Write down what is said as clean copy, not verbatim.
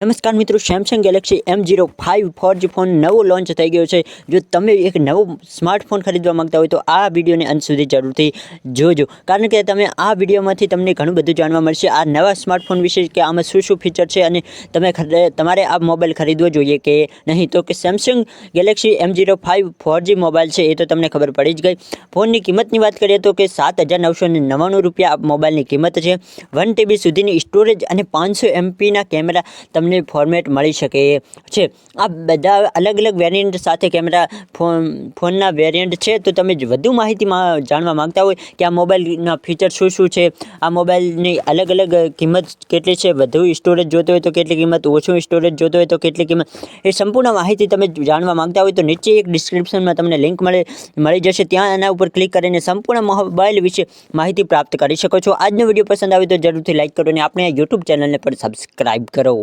નમસ્કાર મિત્રો, Samsung Galaxy M05 4G phone નવો લોન્ચ થઈ ગયો છે। જો તમે એક નવો સ્માર્ટફોન ખરીદવા માંગતા હોય તો આ વિડીયોને અંત સુધી જરૂરથી જોજો, કારણ કે તમે આ વિડીયોમાંથી તમને ઘણું બધું જાણવા મળશે આ નવા સ્માર્ટફોન વિશે, કે આમાં શું શું ફીચર છે અને તમારે આ મોબાઈલ ખરીદવો જોઈએ કે નહીં। તો કે Samsung Galaxy M05 4G mobile છે એ તો તમને ખબર પડી જ ગઈ। ફોનની કિંમતની વાત કરીએ તો કે 7,999 રૂપિયા આ મોબાઈલની કિંમત છે। 1 TB સુધીની સ્ટોરેજ અને 500 MP ના કેમેરા તમને ફોર્મેટ મળી શકે છે। આ બધા અલગ અલગ વેરિયન્ટ સાથે કેમેરા ફોનના વેરિયન્ટ છે। તો તમે વધુ માહિતી જાણવા માંગતા હોય કે આ મોબાઈલના ફીચર શું શું છે, આ મોબાઈલની અલગ અલગ કિંમત કેટલી છે, વધુ સ્ટોરેજ જોતો હોય તો કેટલી કિંમત, ઓછું સ્ટોરેજ જોતો હોય તો કેટલી કિંમત, એ સંપૂર્ણ માહિતી તમે જાણવા માંગતા હોય તો નીચે એક ડિસ્ક્રિપ્શનમાં તમને લિંક મળી જશે, ત્યાં એના ઉપર ક્લિક કરીને સંપૂર્ણ મોબાઈલ વિશે માહિતી પ્રાપ્ત કરી શકો છો। આજનો વિડીયો પસંદ આવે તો જરૂરથી લાઈક કરો અને આપણે આ યુટ્યુબ ચેનલને પણ સબસ્ક્રાઈબ કરો।